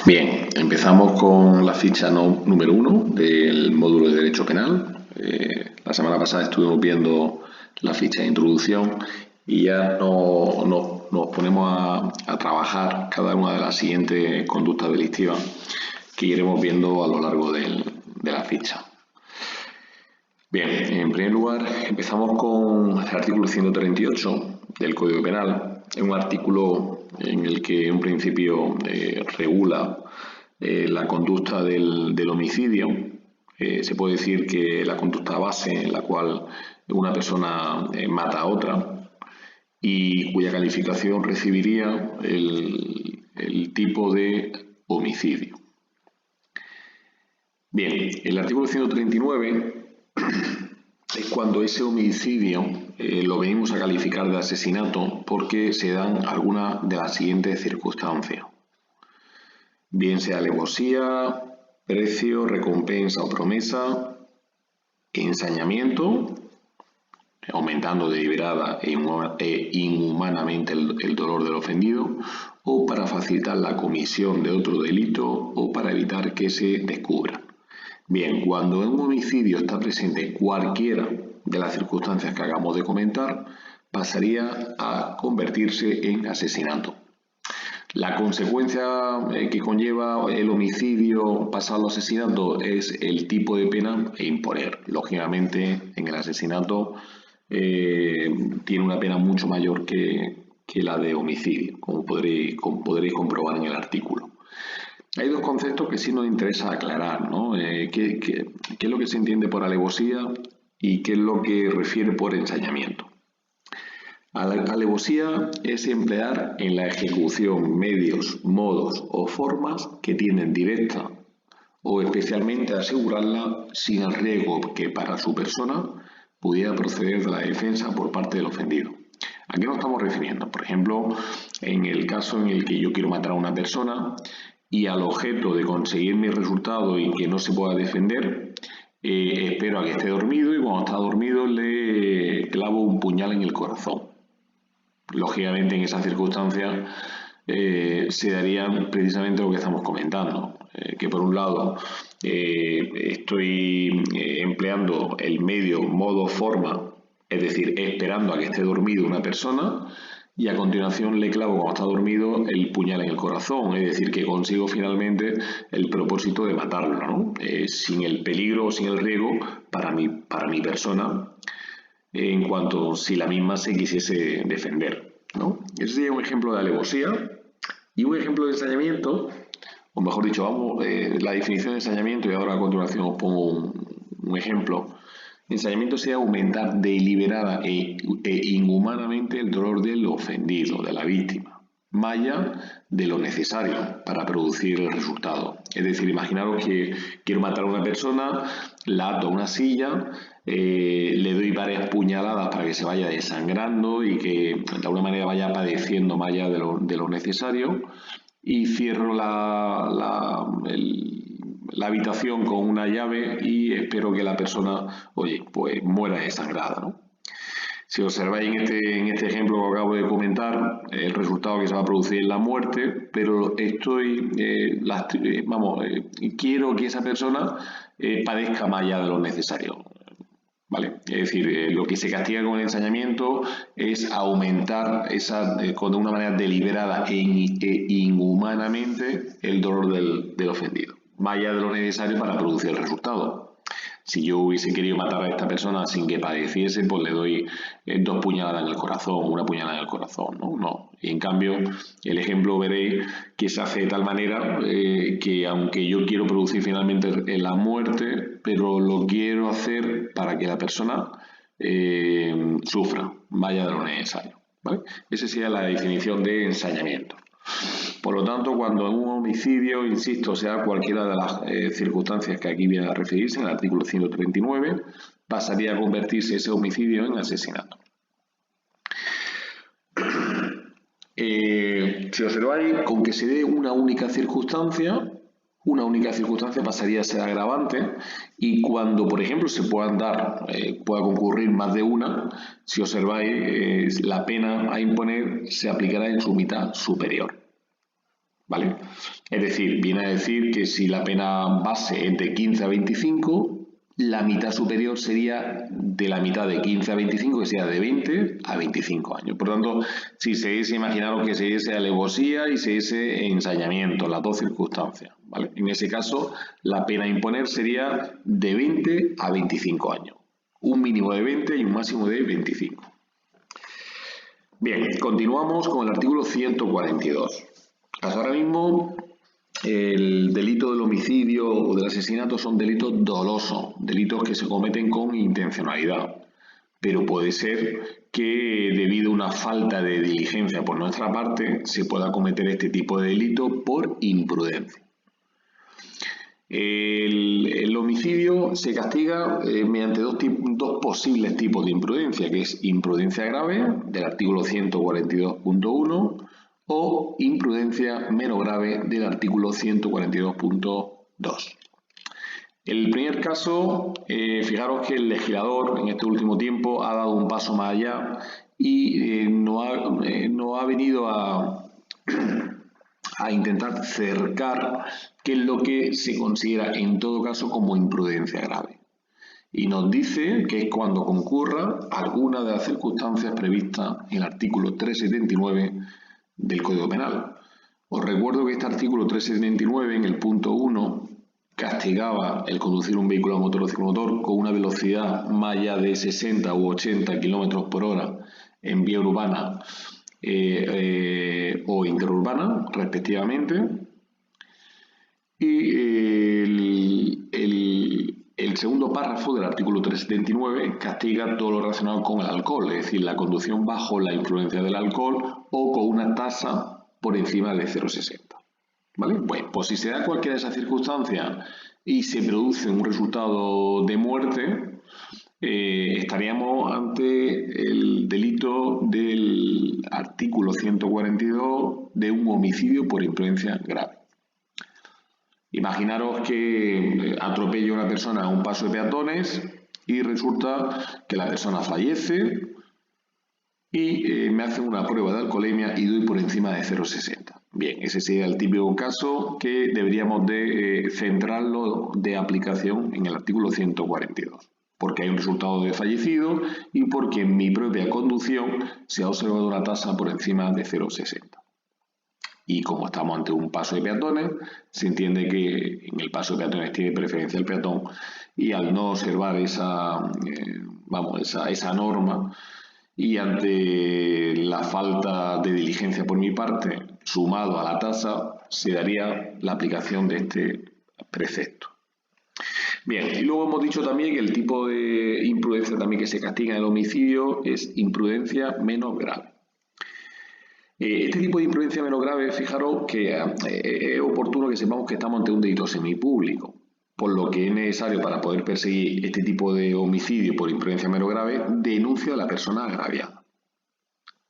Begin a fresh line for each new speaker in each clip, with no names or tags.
Bien, empezamos con la ficha número 1 del módulo de Derecho Penal. La semana pasada estuvimos viendo la ficha de introducción y ya nos ponemos a trabajar cada una de las siguientes conductas delictivas que iremos viendo a lo largo de la ficha. Bien, en primer lugar empezamos con el artículo 138 del Código Penal. Es un artículo en el que en principio regula la conducta del homicidio. Se puede decir que la conducta base en la cual una persona mata a otra y cuya calificación recibiría el tipo de homicidio. Bien, el artículo 139 es cuando ese homicidio lo venimos a calificar de asesinato porque se dan algunas de las siguientes circunstancias. Bien sea alevosía, precio, recompensa o promesa, ensañamiento, aumentando deliberada e inhumanamente el dolor del ofendido, o para facilitar la comisión de otro delito o para evitar que se descubra. Bien, cuando en un homicidio está presente cualquiera de las circunstancias que acabamos de comentar, pasaría a convertirse en asesinato. La consecuencia que conlleva el homicidio pasado al asesinato es el tipo de pena e imponer. Lógicamente, en el asesinato tiene una pena mucho mayor que la de homicidio, como podréis comprobar en el artículo. Hay dos conceptos que sí nos interesa aclarar, ¿no? ¿Qué es lo que se entiende por alevosía y qué es lo que refiere por ensañamiento? Alevosía es emplear en la ejecución medios, modos o formas que tienden directa o especialmente a asegurarla sin el riesgo que para su persona pudiera proceder de la defensa por parte del ofendido. ¿A qué nos estamos refiriendo? Por ejemplo, en el caso en el que yo quiero matar a una persona y al objeto de conseguir mi resultado y que no se pueda defender, espero a que esté dormido y cuando está dormido le clavo un puñal en el corazón. Lógicamente, en esas circunstancias se daría precisamente lo que estamos comentando, que por un lado estoy empleando el medio, modo, forma, es decir, esperando a que esté dormido una persona, y a continuación le clavo cuando está dormido el puñal en el corazón, es decir, que consigo finalmente el propósito de matarlo, ¿no? Sin el peligro o sin el riesgo para mi persona, en cuanto si la misma se quisiese defender, ¿no? Ese sería un ejemplo de alevosía. Y un ejemplo de ensañamiento, o mejor dicho, vamos, la definición de ensañamiento, y ahora a continuación os pongo un ejemplo. Ensañamiento sería aumentar deliberada e inhumanamente el dolor del ofendido, de la víctima, más allá de lo necesario para producir el resultado. Es decir, imaginaros que quiero matar a una persona, la ato a una silla, le doy varias puñaladas para que se vaya desangrando y que de alguna manera vaya padeciendo más allá de lo necesario, y cierro la habitación con una llave y espero que la persona, pues muera desangrada, ¿no? Si observáis en este ejemplo que acabo de comentar, el resultado que se va a producir es la muerte, pero quiero que esa persona padezca más allá de lo necesario, ¿vale? Es decir, lo que se castiga con el ensañamiento es aumentar de una manera deliberada e inhumanamente el dolor del ofendido, más allá de lo necesario para producir el resultado. Si yo hubiese querido matar a esta persona sin que padeciese, pues le doy dos puñaladas en el corazón, una puñalada en el corazón, ¿no? No. Y en cambio, el ejemplo veréis que se hace de tal manera que aunque yo quiero producir finalmente la muerte, pero lo quiero hacer para que la persona sufra, vaya de lo necesario, ¿vale? Esa sería la definición de ensañamiento. Por lo tanto, cuando en un homicidio, insisto, sea cualquiera de las circunstancias que aquí viene a referirse, en el artículo 139, pasaría a convertirse ese homicidio en asesinato. Si observáis, con que se dé una única circunstancia pasaría a ser agravante, y cuando, por ejemplo, pueda concurrir más de una, si observáis, la pena a imponer se aplicará en su mitad superior. ¿vale? Es decir, viene a decir que si la pena base es de 15 a 25, la mitad superior sería de la mitad de 15 a 25, que sea de 20 a 25 años. Por tanto, si se diese, imaginaros que se diese alevosía y se diese ensañamiento, las dos circunstancias, ¿vale? En ese caso, la pena a imponer sería de 20 a 25 años. Un mínimo de 20 y un máximo de 25. Bien, continuamos con el artículo 142. Hasta ahora mismo, el delito del homicidio o del asesinato son delitos dolosos, delitos que se cometen con intencionalidad. Pero puede ser que debido a una falta de diligencia por nuestra parte se pueda cometer este tipo de delito por imprudencia. El homicidio se castiga mediante dos posibles tipos de imprudencia, que es imprudencia grave, del artículo 142.1, o imprudencia menos grave, del artículo 142.2. El primer caso, fijaros que el legislador en este último tiempo ha dado un paso más allá y no ha venido a intentar cercar qué es lo que se considera en todo caso como imprudencia grave. Y nos dice que es cuando concurra alguna de las circunstancias previstas en el artículo 379 del Código Penal. Os recuerdo que este artículo 379, en el punto 1, castigaba el conducir un vehículo a motor o ciclomotor con una velocidad más allá de 60 u 80 km por hora en vía urbana o interurbana, respectivamente. Y el segundo párrafo del artículo 379 castiga todo lo relacionado con el alcohol, es decir, la conducción bajo la influencia del alcohol o con una tasa por encima de 0,60. ¿Vale? Bueno, pues si se da cualquiera de esas circunstancias y se produce un resultado de muerte, estaríamos ante el delito del artículo 142 de un homicidio por imprudencia grave. Imaginaros que atropello a una persona a un paso de peatones y resulta que la persona fallece y me hacen una prueba de alcoholemia y doy por encima de 0,60. Bien, ese sería el típico caso que deberíamos de centrarlo de aplicación en el artículo 142, porque hay un resultado de fallecido y porque en mi propia conducción se ha observado una tasa por encima de 0,60. Y como estamos ante un paso de peatones, se entiende que en el paso de peatones tiene preferencia el peatón y al no observar esa norma y ante la falta de diligencia por mi parte, sumado a la tasa, se daría la aplicación de este precepto. Bien, y luego hemos dicho también que el tipo de imprudencia también que se castiga en el homicidio es imprudencia menos grave. Este tipo de imprudencia menos grave, fijaros que es oportuno que sepamos que estamos ante un delito semipúblico, por lo que es necesario para poder perseguir este tipo de homicidio por imprudencia menos grave, denuncia a la persona agraviada.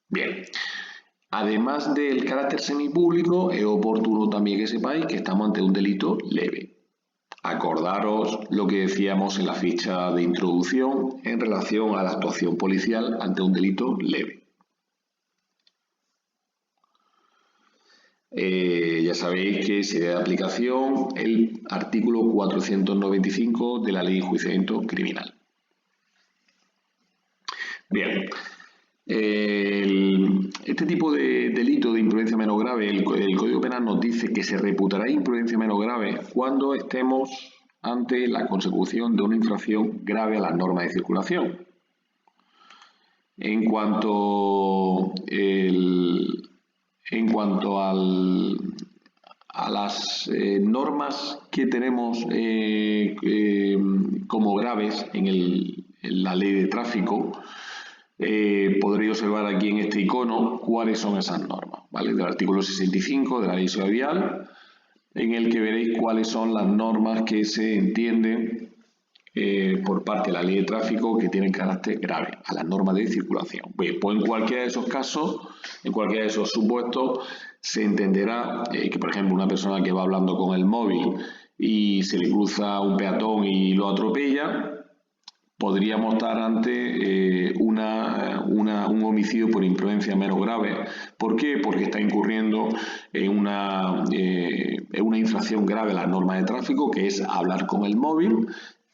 Bien, además del carácter semipúblico, es oportuno también que sepáis que estamos ante un delito leve. Acordaros lo que decíamos en la ficha de introducción en relación a la actuación policial ante un delito leve. Ya sabéis que se da de aplicación el artículo 495 de la Ley de Enjuiciamiento Criminal. Bien, este tipo de delito de imprudencia menos grave, el Código Penal nos dice que se reputará imprudencia menos grave cuando estemos ante la consecución de una infracción grave a las normas de circulación. En cuanto a las normas que tenemos como graves en la ley de tráfico, podréis observar aquí en este icono cuáles son esas normas, ¿vale? Del artículo 65 de la ley de vial, en el que veréis cuáles son las normas que se entienden por parte de la ley de tráfico que tienen carácter grave, a las normas de circulación. Pues en cualquiera de esos casos, en cualquiera de esos supuestos, se entenderá que, por ejemplo, una persona que va hablando con el móvil y se le cruza un peatón y lo atropella, podríamos estar ante un homicidio por imprudencia menos grave. ¿Por qué? Porque está incurriendo en una infracción grave a las normas de tráfico, que es hablar con el móvil,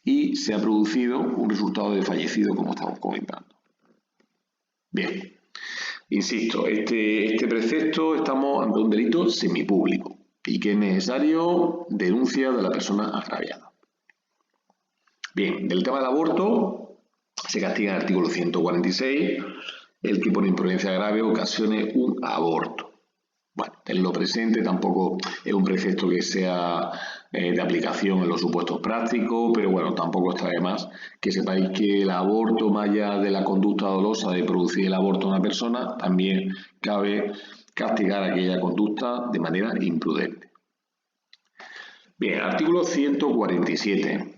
y se ha producido un resultado de fallecido, como estamos comentando. Bien, insisto, este precepto estamos ante un delito semipúblico y que es necesario denuncia de la persona agraviada. Bien, del tema del aborto se castiga en el artículo 146 el que por imprudencia grave ocasione un aborto. Bueno, en lo presente tampoco es un precepto que sea de aplicación en los supuestos prácticos, pero bueno, tampoco está de más que sepáis que el aborto, más allá de la conducta dolosa de producir el aborto a una persona, también cabe castigar aquella conducta de manera imprudente. Bien, artículo 147.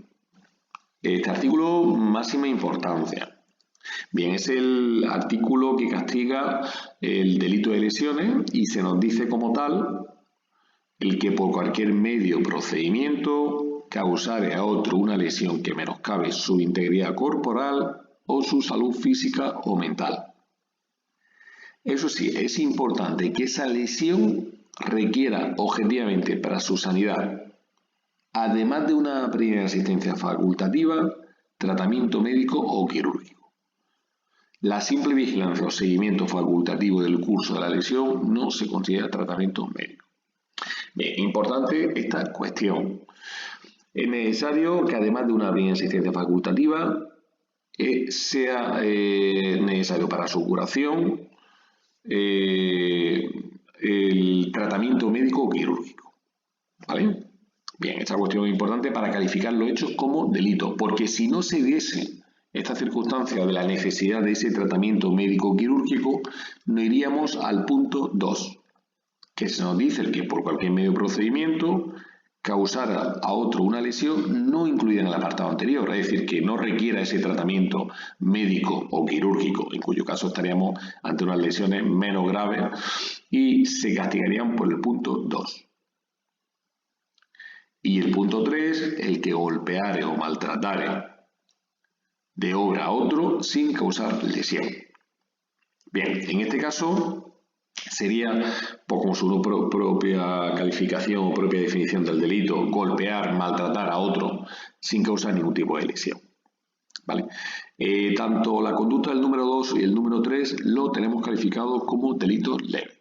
Este artículo, máxima importancia. Bien, es el artículo que castiga el delito de lesiones y se nos dice como tal el que por cualquier medio o procedimiento causare a otro una lesión que menoscabe su integridad corporal o su salud física o mental. Eso sí, es importante que esa lesión requiera objetivamente para su sanidad, además de una primera asistencia facultativa, tratamiento médico o quirúrgico. La simple vigilancia o seguimiento facultativo del curso de la lesión no se considera tratamiento médico. Bien, importante esta cuestión. Es necesario que además de una primera asistencia facultativa sea necesario para su curación el tratamiento médico o quirúrgico. ¿Vale? Bien, esta cuestión es importante para calificar los hechos como delito, porque si no se diese esta circunstancia de la necesidad de ese tratamiento médico quirúrgico, no iríamos al punto 2, que se nos dice que por cualquier medio o procedimiento causara a otro una lesión no incluida en el apartado anterior, es decir, que no requiera ese tratamiento médico o quirúrgico, en cuyo caso estaríamos ante unas lesiones menos graves y se castigarían por el punto 2. Y el punto 3, el que golpeare o maltratare de obra a otro sin causar lesión. Bien, en este caso sería, pues como su propia calificación o propia definición del delito, golpear, maltratar a otro sin causar ningún tipo de lesión. ¿Vale? Tanto la conducta del número 2 y el número 3 lo tenemos calificado como delito leve.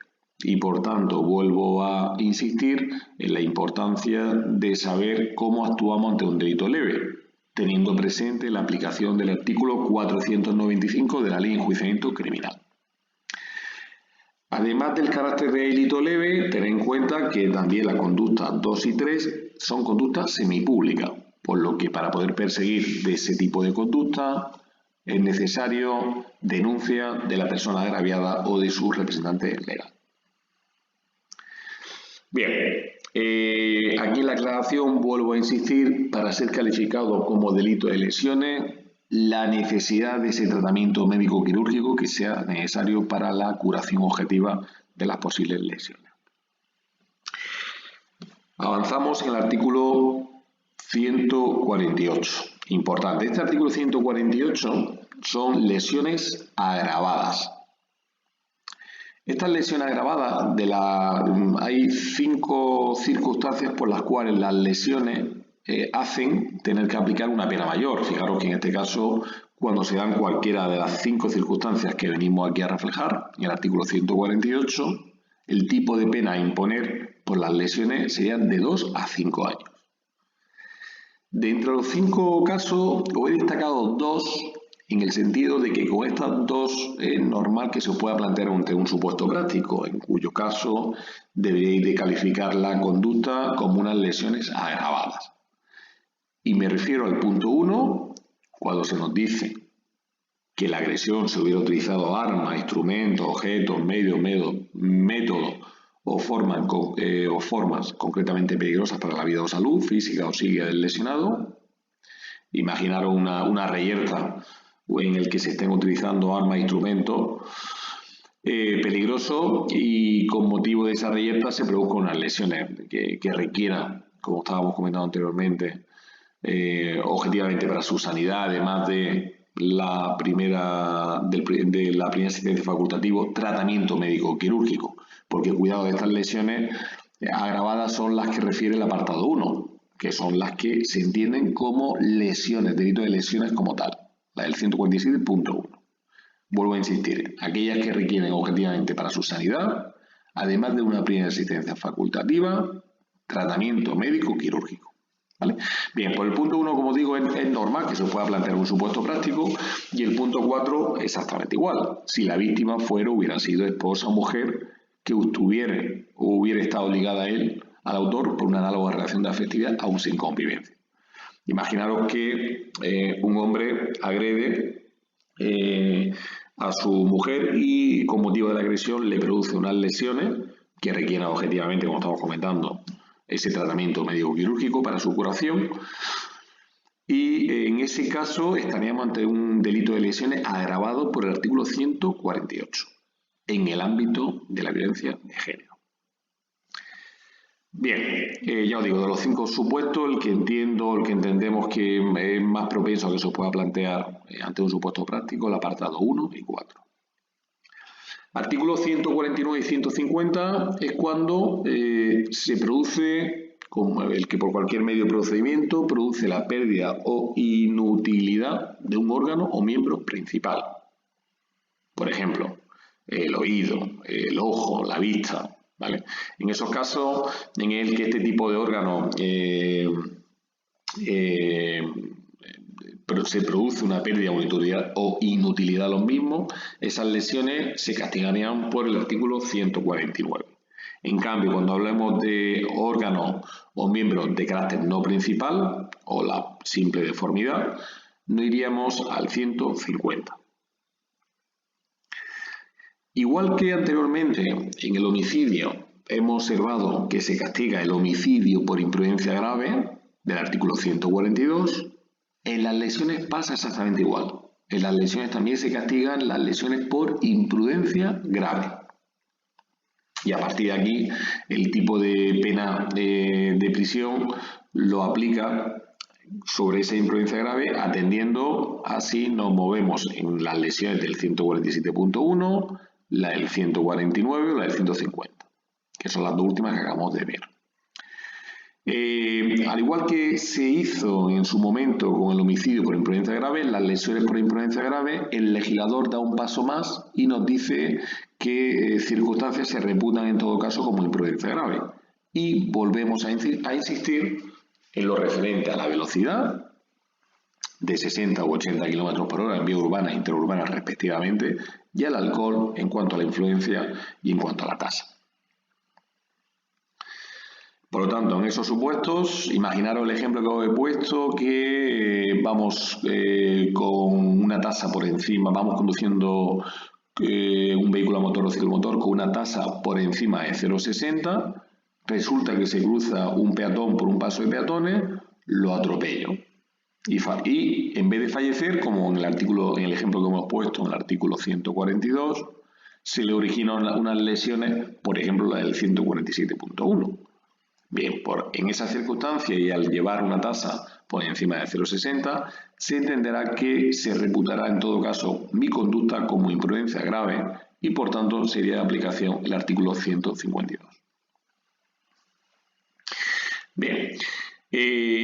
Y por tanto vuelvo a insistir en la importancia de saber cómo actuamos ante un delito leve, teniendo presente la aplicación del artículo 495 de la Ley de Enjuiciamiento Criminal. Además del carácter de delito leve, tened en cuenta que también las conductas 2 y 3 son conductas semipúblicas, por lo que para poder perseguir de ese tipo de conducta es necesario denuncia de la persona agraviada o de su representante legal. Bien, aquí en la aclaración vuelvo a insistir, para ser calificado como delito de lesiones, la necesidad de ese tratamiento médico quirúrgico que sea necesario para la curación objetiva de las posibles lesiones. Avanzamos en el artículo 148. Importante, este artículo 148 son lesiones agravadas. Estas lesiones agravadas, hay 5 circunstancias por las cuales las lesiones hacen tener que aplicar una pena mayor. Fijaros que en este caso, cuando se dan cualquiera de las 5 circunstancias que venimos aquí a reflejar, en el artículo 148, el tipo de pena a imponer por las lesiones serían de 2 a 5 años. De entre los 5 casos, os he destacado 2 en el sentido de que con estas 2 es normal que se pueda plantear ante un supuesto práctico, en cuyo caso deberíais de calificar la conducta como unas lesiones agravadas. Y me refiero al punto 1, cuando se nos dice que la agresión se hubiera utilizado armas, instrumentos, objetos, medios, métodos o formas concretamente peligrosas para la vida o salud física o psíquica del lesionado. Imaginaros una reyerta en el que se estén utilizando armas e instrumentos peligrosos y con motivo de esa reyerta se produzcan unas lesiones que requieran, como estábamos comentando anteriormente, objetivamente para su sanidad, además de la primera asistencia facultativa, tratamiento médico quirúrgico, porque cuidado, de estas lesiones agravadas son las que refiere el apartado 1, que son las que se entienden como lesiones, delito de lesiones como tal, la del 147.1. Vuelvo a insistir, aquellas que requieren objetivamente para su sanidad, además de una primera asistencia facultativa, tratamiento médico quirúrgico. ¿Vale? Bien, por el punto 1, como digo, es normal que se pueda plantear un supuesto práctico, y el punto 4 exactamente igual. Si la víctima hubiera sido esposa o mujer que hubiera estado ligada a él, al autor, por una análoga relación de afectividad, aún sin convivencia. Imaginaros que un hombre agrede a su mujer y con motivo de la agresión le produce unas lesiones que requieren objetivamente, como estamos comentando, ese tratamiento médico-quirúrgico para su curación, y en ese caso estaríamos ante un delito de lesiones agravado por el artículo 148 en el ámbito de la violencia de género. Bien, ya os digo, de los 5 supuestos, el que entendemos que es más propenso a que se pueda plantear ante un supuesto práctico, el apartado 1 y 4. Artículos 149 y 150 es cuando se produce, como el que por cualquier medio de procedimiento produce la pérdida o inutilidad de un órgano o miembro principal. Por ejemplo, el oído, el ojo, la vista. ¿Vale? En esos casos en el que este tipo de órgano se produce una pérdida o inutilidad de los mismos, esas lesiones se castigarían por el artículo 149. En cambio, cuando hablemos de órganos o miembros de carácter no principal o la simple deformidad, no iríamos al 150. Igual que anteriormente en el homicidio hemos observado que se castiga el homicidio por imprudencia grave del artículo 142, en las lesiones pasa exactamente igual. En las lesiones también se castigan las lesiones por imprudencia grave. Y a partir de aquí el tipo de pena de prisión lo aplica sobre esa imprudencia grave, atendiendo así nos movemos en las lesiones del 147.1, la del 149 o la del 150, que son las dos últimas que acabamos de ver. Al igual que se hizo en su momento con el homicidio por imprudencia grave, las lesiones por imprudencia grave, el legislador da un paso más y nos dice qué circunstancias se reputan en todo caso como imprudencia grave. Y volvemos a insistir en lo referente a la velocidad, de 60 u 80 km por hora en vía urbana e interurbana respectivamente, y al alcohol en cuanto a la influencia y en cuanto a la tasa. Por lo tanto, en esos supuestos, imaginaros el ejemplo que os he puesto, que vamos con una tasa por encima, vamos conduciendo un vehículo a motor o ciclomotor con una tasa por encima de 0,60, resulta que se cruza un peatón por un paso de peatones, lo atropello. Y en vez de fallecer, como en el ejemplo que hemos puesto, en el artículo 142, se le originan unas lesiones, por ejemplo la del 147.1. Bien, en esa circunstancia y al llevar una tasa por encima de 0,60, se entenderá que se reputará en todo caso mi conducta como imprudencia grave y por tanto sería de aplicación el artículo 152. Bien.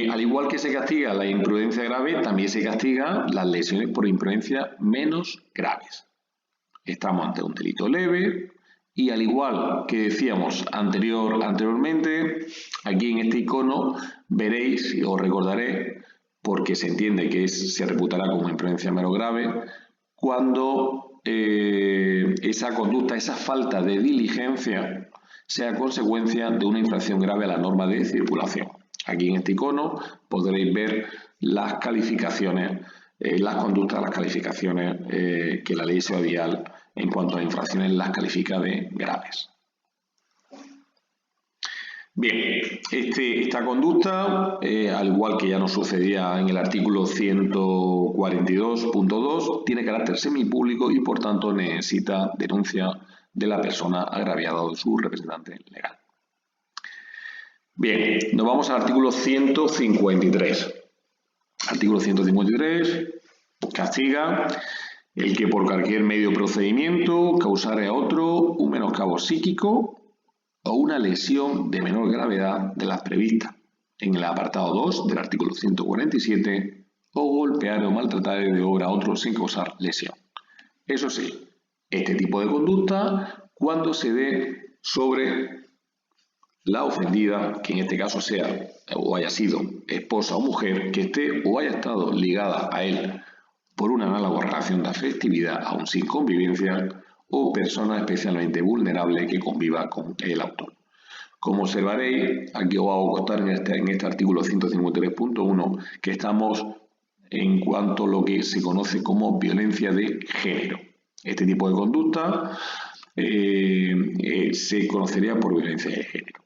Al igual que se castiga la imprudencia grave, también se castiga las lesiones por imprudencia menos graves. Estamos ante un delito leve y al igual que decíamos anteriormente, aquí en este icono veréis y os recordaré, porque se entiende que se reputará como imprudencia menos grave, cuando esa conducta, esa falta de diligencia sea consecuencia de una infracción grave a la norma de circulación. Aquí en este icono podréis ver las calificaciones, las conductas, las calificaciones que la ley de seguridad vial en cuanto a infracciones las califica de graves. Bien, esta conducta, al igual que ya nos sucedía en el artículo 142.2, tiene carácter semipúblico y por tanto necesita denuncia de la persona agraviada o de su representante legal. Bien, nos vamos al artículo 153. Artículo 153, castiga el que por cualquier medio o procedimiento causare a otro un menoscabo psíquico o una lesión de menor gravedad de las previstas en el apartado 2 del artículo 147 o golpear o maltratar de obra a otro sin causar lesión. Eso sí, este tipo de conducta cuando se dé sobre la ofendida, que en este caso sea o haya sido esposa o mujer, que esté o haya estado ligada a él por una análoga relación de afectividad aún sin convivencia, o persona especialmente vulnerable que conviva con el autor. Como observaréis, aquí os va a constar en este artículo 153.1 que estamos en cuanto a lo que se conoce como violencia de género. Este tipo de conducta se conocería por violencia de género.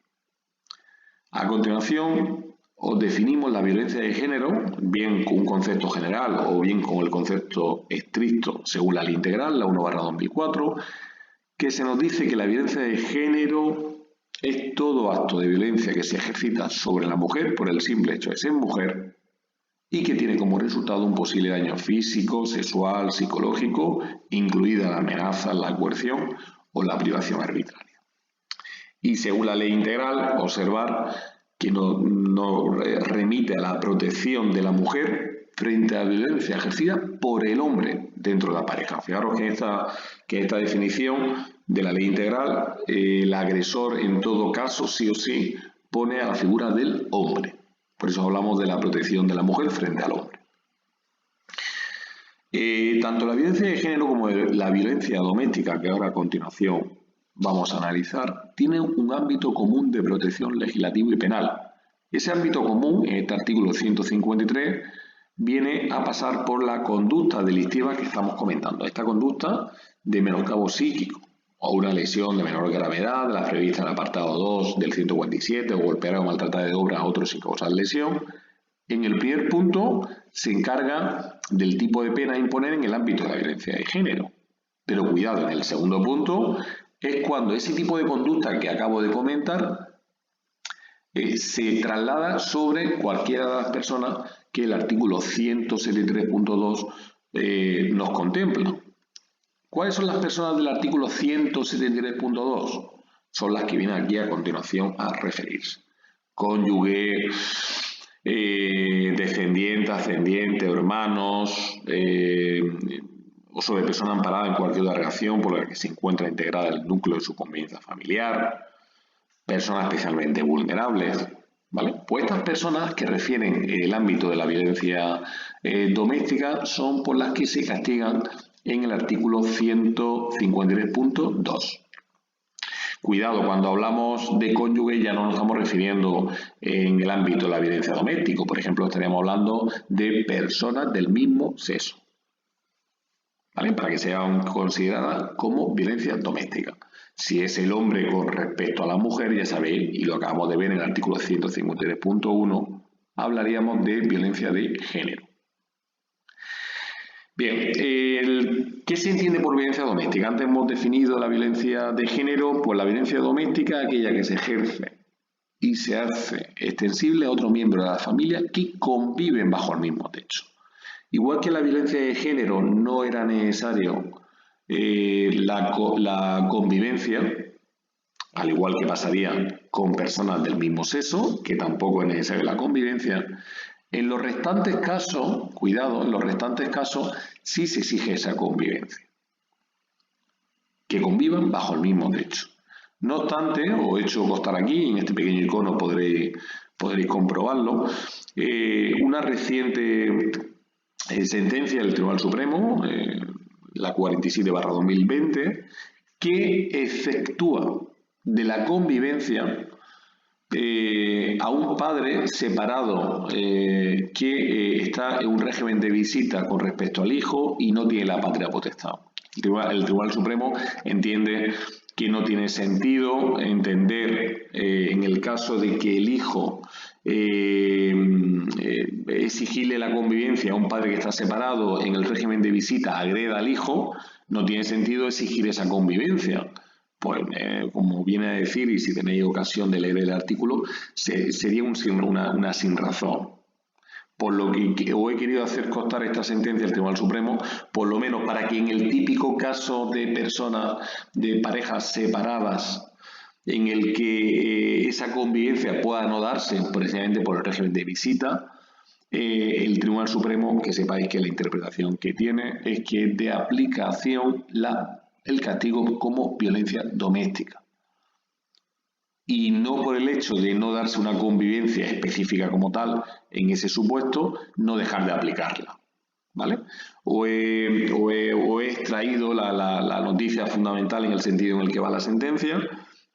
A continuación, os definimos la violencia de género, bien con un concepto general o bien con el concepto estricto según la Ley Integral, la 1/2004, que se nos dice que la violencia de género es todo acto de violencia que se ejercita sobre la mujer por el simple hecho de ser mujer y que tiene como resultado un posible daño físico, sexual, psicológico, incluida la amenaza, la coerción o la privación arbitraria. Y según la Ley Integral, observar que nos remite a la protección de la mujer frente a la violencia ejercida por el hombre dentro de la pareja. Fijaros que esta definición de la Ley Integral, el agresor en todo caso, sí o sí, pone a la figura del hombre. Por eso hablamos de la protección de la mujer frente al hombre. Tanto la violencia de género como la violencia doméstica, que ahora a continuación vamos a analizar, tiene un ámbito común de protección legislativo y penal. Ese ámbito común, en este artículo 153, viene a pasar por la conducta delictiva que estamos comentando. Esta conducta de menoscabo psíquico o una lesión de menor gravedad, la prevista en el apartado 2 del 147, o golpear o maltratar de obra a otros sin causar lesión. En el primer punto se encarga del tipo de pena a imponer en el ámbito de la violencia de género. Pero cuidado, en el segundo punto es cuando ese tipo de conducta que acabo de comentar se traslada sobre cualquiera de las personas que el artículo 173.2 nos contempla. ¿Cuáles son las personas del artículo 173.2? Son las que vienen aquí a continuación a referirse. Cónyuge, descendiente, ascendiente, hermanos, o sobre persona amparada en cualquier otra relación por la que se encuentra integrada el núcleo de su convivencia familiar, personas especialmente vulnerables, ¿vale? Pues estas personas que refieren el ámbito de la violencia doméstica son por las que se castigan en el artículo 153.2. Cuidado, cuando hablamos de cónyuge ya no nos estamos refiriendo en el ámbito de la violencia doméstica. Por ejemplo, estaríamos hablando de personas del mismo sexo, ¿vale? Para que sean consideradas como violencia doméstica. Si es el hombre con respecto a la mujer, ya sabéis, y lo acabamos de ver en el artículo 153.1, hablaríamos de violencia de género. Bien, ¿qué se entiende por violencia doméstica? Antes hemos definido la violencia de género, pues la violencia doméstica es aquella que se ejerce y se hace extensible a otros miembros de la familia que conviven bajo el mismo techo. Igual que la violencia de género no era necesario la convivencia, al igual que pasaría con personas del mismo sexo, que tampoco es necesaria la convivencia. En los restantes casos, cuidado, en los restantes casos sí se exige esa convivencia. Que convivan bajo el mismo techo. No obstante, os he hecho constar aquí, en este pequeño icono podréis comprobarlo, una reciente sentencia del Tribunal Supremo, la 47/2020, que efectúa de la convivencia a un padre separado que está en un régimen de visita con respecto al hijo y no tiene la patria potestad. El Tribunal Supremo entiende que no tiene sentido entender en el caso de que el hijo exigirle la convivencia a un padre que está separado en el régimen de visita agreda al hijo, no tiene sentido exigir esa convivencia. Pues, como viene a decir, y si tenéis ocasión de leer el artículo, sería una sin razón. por lo que os he querido hacer constar esta sentencia del Tribunal Supremo, por lo menos para que en el típico caso de personas, de parejas separadas, en el que esa convivencia pueda no darse precisamente por el régimen de visita, el Tribunal Supremo, que sepáis que la interpretación que tiene es que es de aplicación el castigo como violencia doméstica. Y no por el hecho de no darse una convivencia específica como tal en ese supuesto, no dejar de aplicarla. ¿Vale? O he extraído la noticia fundamental en el sentido en el que va la sentencia,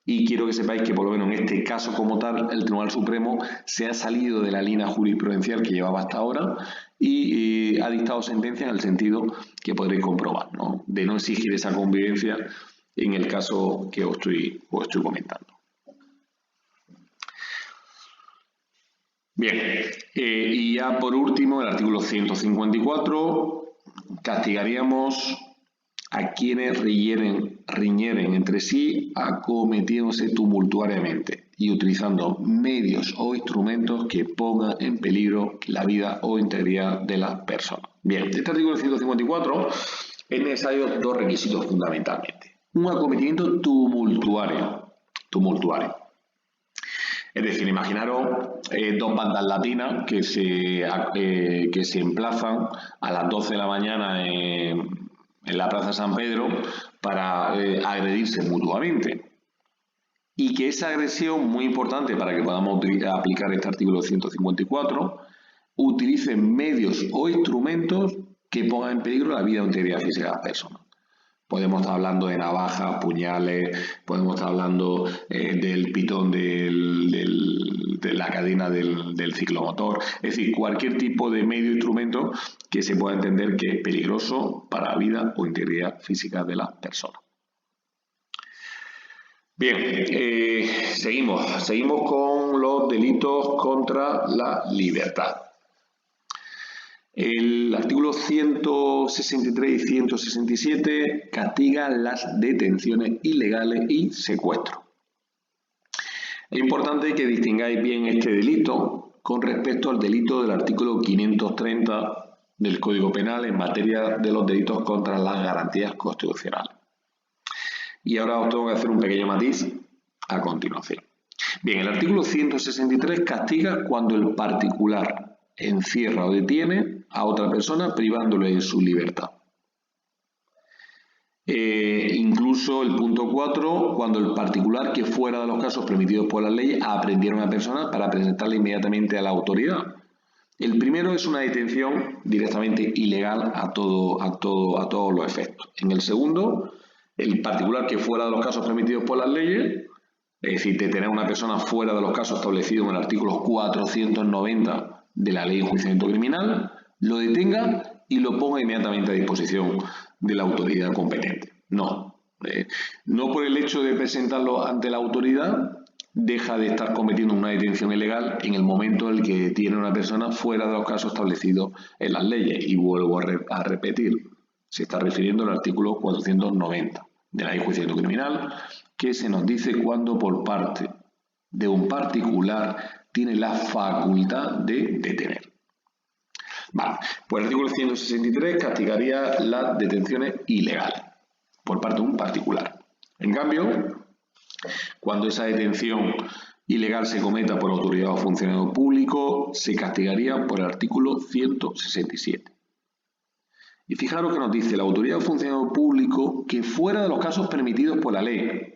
y quiero que sepáis que por lo menos en este caso como tal el Tribunal Supremo se ha salido de la línea jurisprudencial que llevaba hasta ahora y ha dictado sentencia en el sentido que podréis comprobar, ¿no? De no exigir esa convivencia en el caso que os estoy comentando. Bien, y ya por último, el artículo 154, castigaríamos a quienes riñeren entre sí acometiéndose tumultuariamente y utilizando medios o instrumentos que pongan en peligro la vida o integridad de las personas. Bien, de este artículo 154 es necesario dos requisitos fundamentalmente. Un acometimiento tumultuario. Es decir, imaginaros dos bandas latinas que se emplazan a las 12 de la mañana en la Plaza San Pedro para agredirse mutuamente. Y que esa agresión, muy importante para que podamos aplicar este artículo 154, utilice medios o instrumentos que pongan en peligro la vida o integridad física de las personas. Podemos estar hablando de navajas, puñales, podemos estar hablando del pitón de la cadena del ciclomotor, es decir, cualquier tipo de medio o instrumento que se pueda entender que es peligroso para la vida o integridad física de las personas. Bien, seguimos con los delitos contra la libertad. El artículo 163 y 167 castiga las detenciones ilegales y secuestros. Es importante que distingáis bien este delito con respecto al delito del artículo 530 del Código Penal en materia de los delitos contra las garantías constitucionales. Y ahora os tengo que hacer un pequeño matiz a continuación. Bien, el artículo 163 castiga cuando el particular encierra o detiene a otra persona privándole de su libertad. Incluso el punto 4, cuando el particular que fuera de los casos permitidos por la ley aprehendiera a una persona para presentarla inmediatamente a la autoridad. El primero es una detención directamente ilegal a todos los efectos. En el segundo, el particular que fuera de los casos permitidos por las leyes, es decir, detener a una persona fuera de los casos establecidos en el artículo 490 de la Ley de Enjuiciamiento Criminal, lo detenga y lo ponga inmediatamente a disposición de la autoridad competente. No por el hecho de presentarlo ante la autoridad deja de estar cometiendo una detención ilegal en el momento en el que detiene a una persona fuera de los casos establecidos en las leyes. Y vuelvo a repetir, se está refiriendo al artículo 490 de la Ley de Enjuiciamiento Criminal, que se nos dice cuando por parte de un particular tiene la facultad de detener. Vale, pues el artículo 163 castigaría las detenciones ilegales por parte de un particular. En cambio, cuando esa detención ilegal se cometa por autoridad o funcionario público, se castigaría por el artículo 167. Y fijaros que nos dice la autoridad o funcionario público que fuera de los casos permitidos por la ley.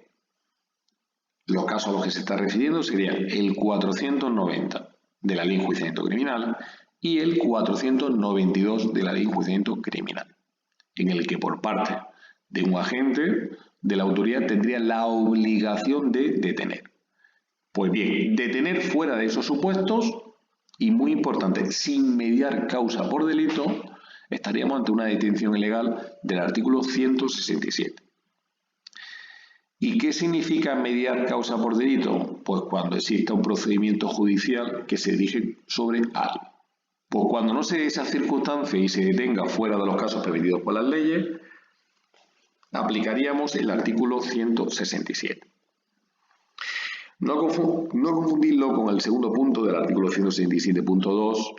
Los casos a los que se está refiriendo serían el 490 de la Ley de Enjuiciamiento Criminal y el 492 de la Ley de Enjuiciamiento Criminal, en el que por parte de un agente de la autoridad tendría la obligación de detener. Pues bien, detener fuera de esos supuestos y, muy importante, sin mediar causa por delito, estaríamos ante una detención ilegal del artículo 167. ¿Y qué significa mediar causa por delito? Pues cuando exista un procedimiento judicial que se dirige sobre algo. Pues cuando no se dé esa circunstancia y se detenga fuera de los casos permitidos por las leyes, aplicaríamos el artículo 167. No confundirlo con el segundo punto del artículo 167.2,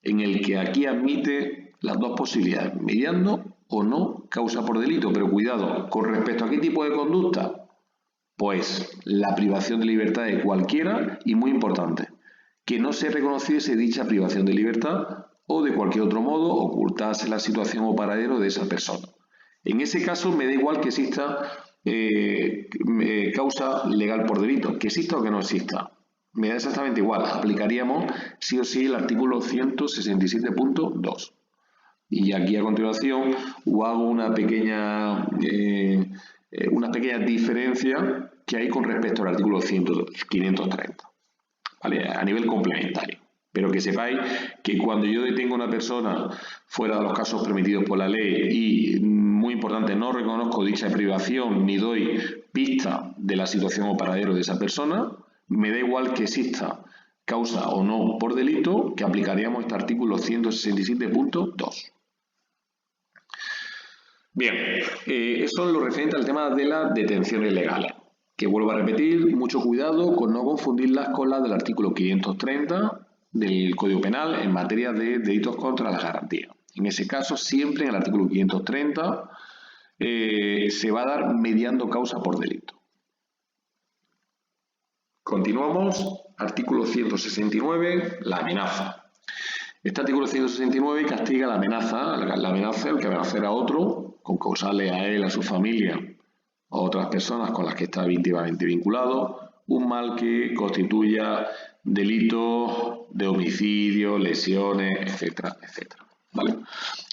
en el que aquí admite las dos posibilidades, mediando o no causa por delito. Pero cuidado, ¿con respecto a qué tipo de conducta? Pues la privación de libertad de cualquiera y, muy importante, que no se reconociese dicha privación de libertad o de cualquier otro modo ocultase la situación o paradero de esa persona. En ese caso me da igual que exista causa legal por delito, que exista o que no exista. Me da exactamente igual. Aplicaríamos sí o sí el artículo 167.2. Y aquí a continuación hago una pequeña diferencia que hay con respecto al artículo 530, ¿vale? A nivel complementario. Pero que sepáis que cuando yo detengo a una persona fuera de los casos permitidos por la ley y, muy importante, no reconozco dicha privación ni doy pista de la situación o paradero de esa persona, me da igual que exista causa o no por delito, que aplicaríamos este artículo 167.2. Bien, eso es lo referente al tema de las detenciones legales, que vuelvo a repetir, mucho cuidado con no confundirlas con las del artículo 530 del Código Penal en materia de delitos contra las garantías. En ese caso, siempre en el artículo 530 se va a dar mediando causa por delito. Continuamos, artículo 169, la amenaza. Este artículo 169 castiga la amenaza, el que amenaza a otro, con causarle a él, a su familia, a otras personas con las que está íntimamente vinculado, un mal que constituya delitos de homicidio, lesiones, etcétera, etcétera. ¿Vale?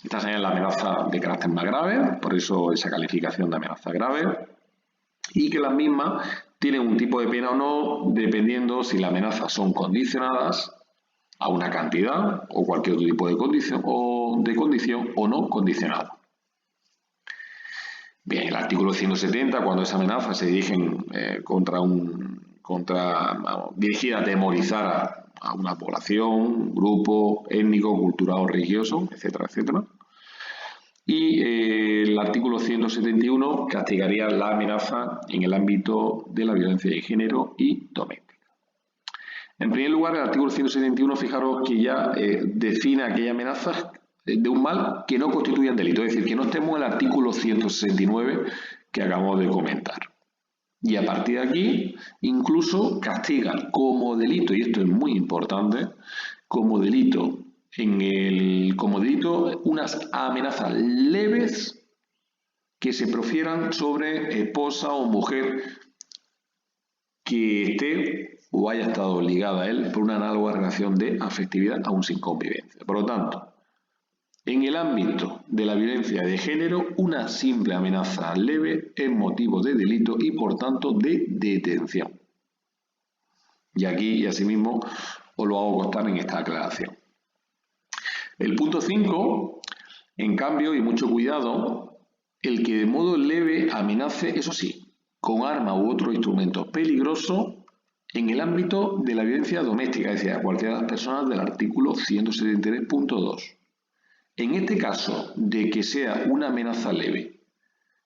Esta sería la amenaza de carácter más grave, por eso esa calificación de amenaza grave, y que las mismas tienen un tipo de pena o no, dependiendo si las amenazas son condicionadas a una cantidad o cualquier otro tipo de condición o no condicionada. Bien, el artículo 170, cuando esa amenaza se dirigen dirigida a atemorizar a una población, grupo étnico, cultural o religioso, etcétera, etcétera. Y el artículo 171 castigaría la amenaza en el ámbito de la violencia de género y doméstica. En primer lugar, el artículo 171, fijaros que ya define aquellas amenazas de un mal que no constituyan delito, es decir, que no estemos en el artículo 169 que acabamos de comentar. Y a partir de aquí, incluso castigan como delito, y esto es muy importante, como delito unas amenazas leves que se profieran sobre esposa o mujer que esté o haya estado ligada a él por una análoga relación de afectividad aún sin convivencia. Por lo tanto, en el ámbito de la violencia de género, una simple amenaza leve es motivo de delito y, por tanto, de detención. Y aquí, y asimismo, os lo hago constar en esta aclaración. El punto 5, en cambio, y mucho cuidado, el que de modo leve amenace, eso sí, con arma u otro instrumento peligroso en el ámbito de la violencia doméstica, es decir, a cualquiera de las personas del artículo 173.2. En este caso de que sea una amenaza leve,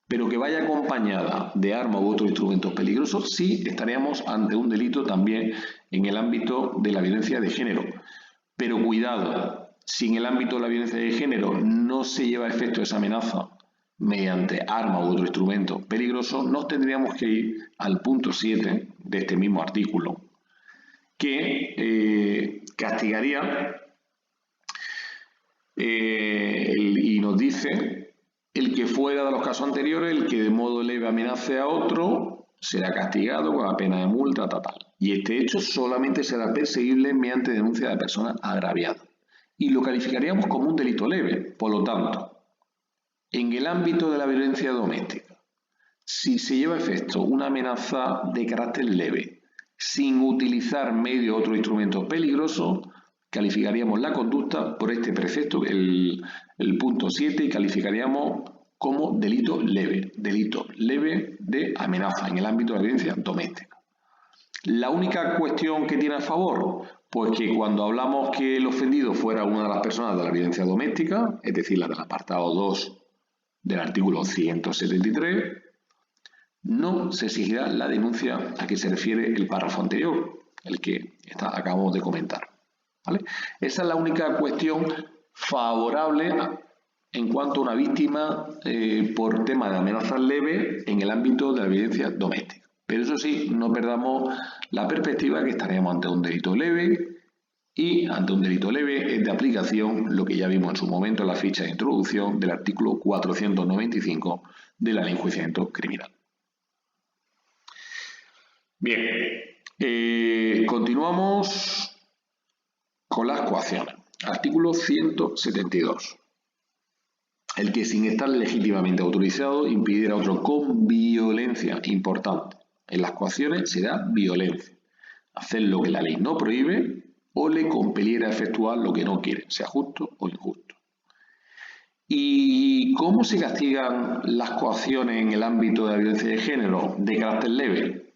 pero que vaya acompañada de arma u otros instrumentos peligrosos, sí estaríamos ante un delito también en el ámbito de la violencia de género. Pero cuidado, si en el ámbito de la violencia de género no se lleva a efecto esa amenaza mediante arma u otro instrumento peligroso, nos tendríamos que ir al punto 7 de este mismo artículo, que castigaría y nos dice: el que fuera de los casos anteriores, el que de modo leve amenace a otro, será castigado con la pena de multa, tal. Y este hecho solamente será perseguible mediante denuncia de persona agraviada. Y lo calificaríamos como un delito leve. Por lo tanto, en el ámbito de la violencia doméstica, si se lleva a efecto una amenaza de carácter leve, sin utilizar medio u otro instrumento peligroso, calificaríamos la conducta por este precepto, el punto 7, y calificaríamos como delito leve de amenaza en el ámbito de la violencia doméstica. La única cuestión que tiene a favor, pues que cuando hablamos que el ofendido fuera una de las personas de la violencia doméstica, es decir, la del apartado 2 del artículo 173, no se exigirá la denuncia a que se refiere el párrafo anterior, el que acabamos de comentar. ¿vale? Esa es la única cuestión favorable en cuanto a una víctima por tema de amenazas leves en el ámbito de la violencia doméstica. Pero eso sí, no perdamos la perspectiva que estaríamos ante un delito leve, y ante un delito leve es de aplicación lo que ya vimos en su momento en la ficha de introducción del artículo 495 de la Ley de Enjuiciamiento Criminal. Bien, continuamos con las coacciones. Artículo 172. El que sin estar legítimamente autorizado impidiera a otro con violencia, importante. En las coacciones se da violencia. Hacer lo que la ley no prohíbe o le compeliera a efectuar lo que no quiere, sea justo o injusto. ¿Y cómo se castigan las coacciones en el ámbito de la violencia de género de carácter leve?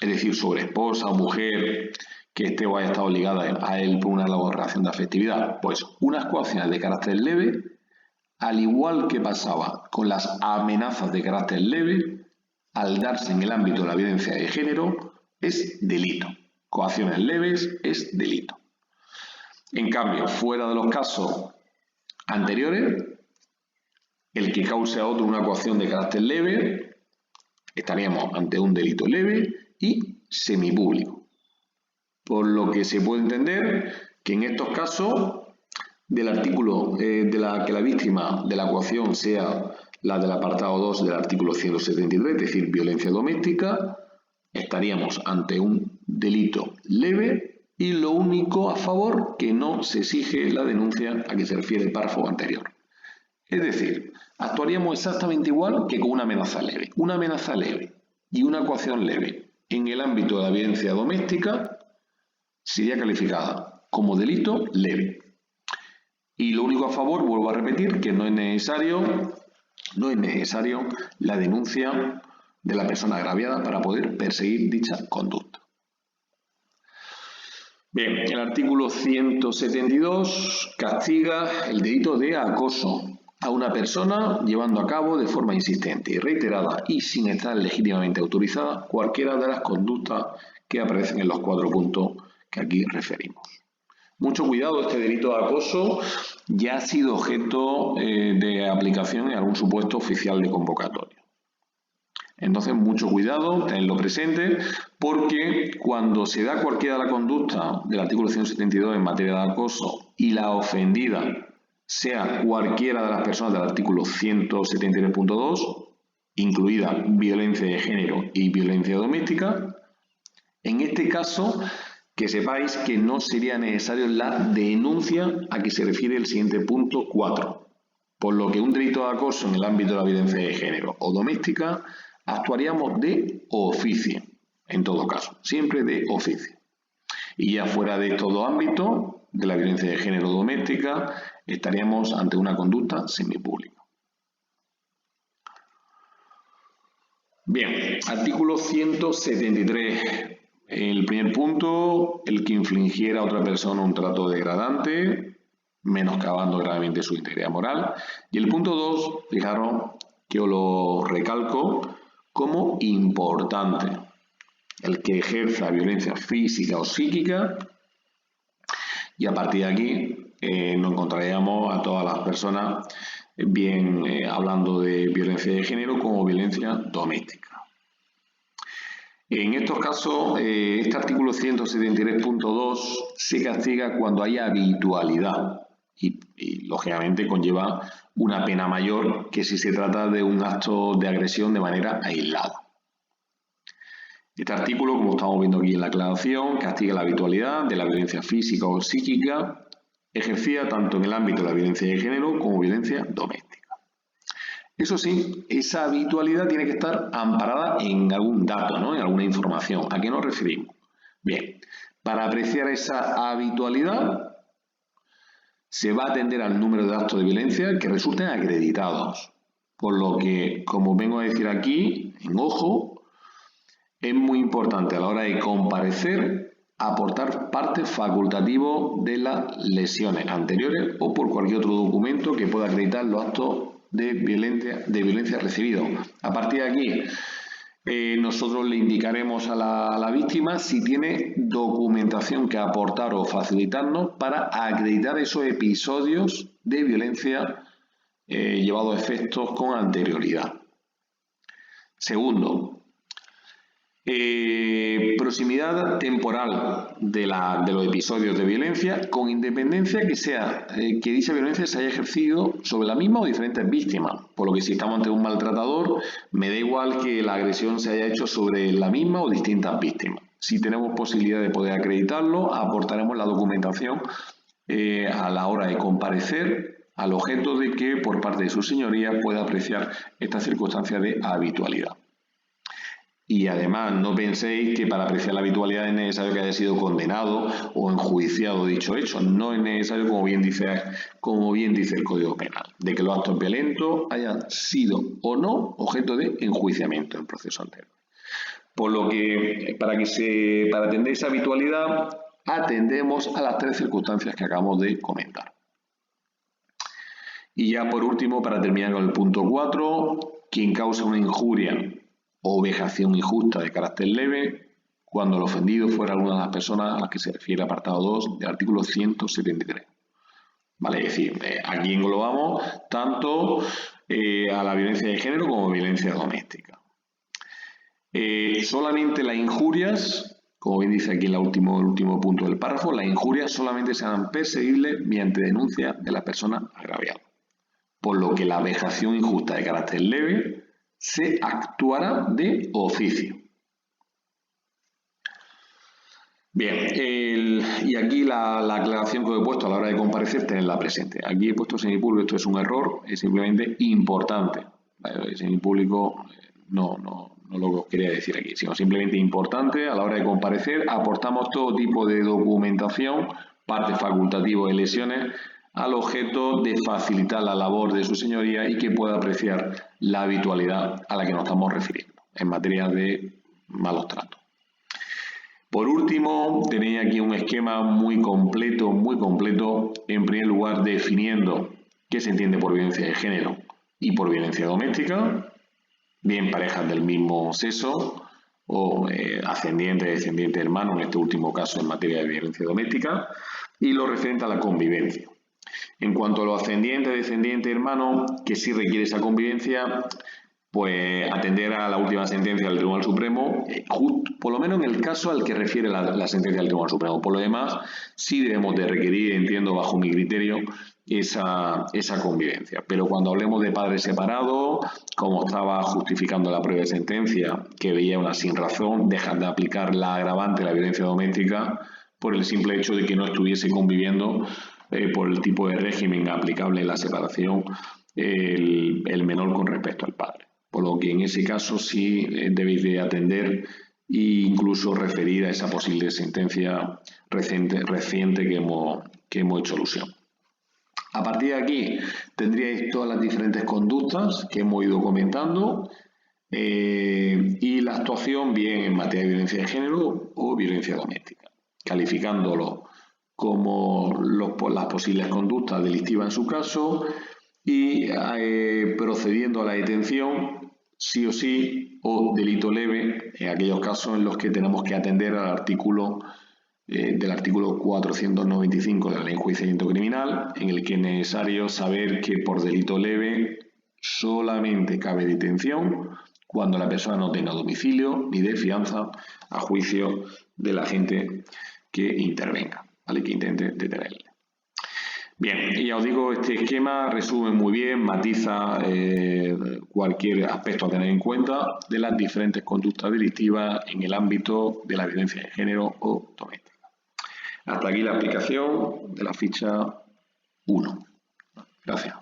Es decir, sobre esposa o mujer que esté o haya estado ligada a él por una relación de afectividad. Pues unas coacciones de carácter leve, al igual que pasaba con las amenazas de carácter leve, al darse en el ámbito de la violencia de género, es delito. Coacciones leves es delito. En cambio, fuera de los casos anteriores, el que cause a otro una coacción de carácter leve, estaríamos ante un delito leve y semipúblico. Por lo que se puede entender que en estos casos del artículo que la víctima de la coacción sea la del apartado 2 del artículo 173, es decir, violencia doméstica, estaríamos ante un delito leve y lo único a favor que no se exige la denuncia a que se refiere el párrafo anterior. Es decir, actuaríamos exactamente igual que con una amenaza leve. Una amenaza leve y una coacción leve en el ámbito de la violencia doméstica sería calificada como delito leve. Y lo único a favor, vuelvo a repetir, que no es necesario la denuncia de la persona agraviada para poder perseguir dicha conducta. Bien, el artículo 172 castiga el delito de acoso a una persona llevando a cabo de forma insistente y reiterada y sin estar legítimamente autorizada cualquiera de las conductas que aparecen en los 4 puntos que aquí referimos. Mucho cuidado, este delito de acoso ya ha sido objeto de aplicación en algún supuesto oficial de convocatoria. Entonces, mucho cuidado, tenedlo presente, porque cuando se da cualquiera de la conducta del artículo 172 en materia de acoso y la ofendida sea cualquiera de las personas del artículo 173.2, incluida violencia de género y violencia doméstica, en este caso, que sepáis que no sería necesario la denuncia a que se refiere el siguiente punto 4, por lo que un delito de acoso en el ámbito de la violencia de género o doméstica actuaríamos de oficio, en todo caso, siempre de oficio. Y ya fuera de estos dos ámbitos, de la violencia de género doméstica, estaríamos ante una conducta semipública. Bien, artículo 173. El primer punto, el que infligiera a otra persona un trato degradante, menoscabando gravemente su integridad moral. Y el punto 2, fijaros que os lo recalco como importante. El que ejerza violencia física o psíquica, y a partir de aquí nos encontraríamos a todas las personas bien hablando de violencia de género como violencia doméstica. En estos casos, este artículo 173.2 se castiga cuando hay habitualidad y lógicamente conlleva una pena mayor que si se trata de un acto de agresión de manera aislada. Este artículo, como estamos viendo aquí en la aclaración, castiga la habitualidad de la violencia física o psíquica ejercida tanto en el ámbito de la violencia de género como violencia doméstica. Eso sí, esa habitualidad tiene que estar amparada en algún dato, ¿no? En alguna información. ¿A qué nos referimos? Bien, para apreciar esa habitualidad se va a atender al número de actos de violencia que resulten acreditados. Por lo que, como vengo a decir aquí, en ojo, es muy importante a la hora de comparecer aportar parte facultativo de las lesiones anteriores o por cualquier otro documento que pueda acreditar los actos de violencia recibidos. A partir de aquí, nosotros le indicaremos a la víctima si tiene documentación que aportar o facilitarnos para acreditar esos episodios de violencia llevados a efectos con anterioridad. Segundo, proximidad temporal de los episodios de violencia, con independencia que dicha violencia se haya ejercido sobre la misma o diferentes víctimas. Por lo que si estamos ante un maltratador, me da igual que la agresión se haya hecho sobre la misma o distintas víctimas. Si tenemos posibilidad de poder acreditarlo, aportaremos la documentación a la hora de comparecer, al objeto de que por parte de su señoría pueda apreciar estas circunstancias de habitualidad. Y además no penséis que para apreciar la habitualidad es necesario que haya sido condenado o enjuiciado dicho hecho. No es necesario, como bien dice el Código Penal, de que los actos violentos hayan sido o no objeto de enjuiciamiento en el proceso anterior. Por lo que para atender esa habitualidad atendemos a las 3 circunstancias que acabamos de comentar. Y ya por último, para terminar con el punto 4, quien causa una injuria o vejación injusta de carácter leve, cuando el ofendido fuera alguna de las personas a las que se refiere el apartado 2 del artículo 173. ¿Vale? Es decir, aquí englobamos tanto a la violencia de género como violencia doméstica. Solamente las injurias, como bien dice aquí en el último punto del párrafo, las injurias solamente serán perseguibles mediante denuncia de la persona agraviada. Por lo que la vejación injusta de carácter leve se actuará de oficio. Bien, y aquí la aclaración que he puesto a la hora de comparecer, tenerla presente. Aquí he puesto semipúblico, esto es un error, es simplemente importante. ¿Vale? Semipúblico no lo quería decir aquí, sino simplemente importante a la hora de comparecer. Aportamos todo tipo de documentación, parte facultativa de lesiones, al objeto de facilitar la labor de su señoría y que pueda apreciar la habitualidad a la que nos estamos refiriendo en materia de malos tratos. Por último, tenéis aquí un esquema muy completo, en primer lugar definiendo qué se entiende por violencia de género y por violencia doméstica, bien parejas del mismo sexo o ascendiente, descendiente, hermano, en este último caso en materia de violencia doméstica, y lo referente a la convivencia. En cuanto a los ascendientes, descendientes, hermanos, que sí requiere esa convivencia, pues atender a la última sentencia del Tribunal Supremo, por lo menos en el caso al que refiere la sentencia del Tribunal Supremo. Por lo demás, sí debemos de requerir, entiendo bajo mi criterio, esa convivencia. Pero cuando hablemos de padres separados, como estaba justificando la prueba de sentencia, que veía una sinrazón, dejar de aplicar la agravante de la violencia doméstica por el simple hecho de que no estuviese conviviendo por el tipo de régimen aplicable en la separación el menor con respecto al padre. Por lo que en ese caso sí debéis de atender e incluso referir a esa posible sentencia reciente que hemos hecho alusión. A partir de aquí tendríais todas las diferentes conductas que hemos ido comentando y la actuación bien en materia de violencia de género o violencia doméstica, calificándolo como las posibles conductas delictivas en su caso y procediendo a la detención sí o sí o delito leve en aquellos casos en los que tenemos que atender al artículo del artículo 495 de la Ley de Enjuiciamiento Criminal, en el que es necesario saber que por delito leve solamente cabe detención cuando la persona no tenga domicilio ni de fianza a juicio del agente que intervenga, ¿vale? Que intente detenerle. Bien, y ya os digo, este esquema resume muy bien, matiza cualquier aspecto a tener en cuenta de las diferentes conductas delictivas en el ámbito de la violencia de género o doméstica. Hasta aquí la aplicación de la ficha 1. Gracias.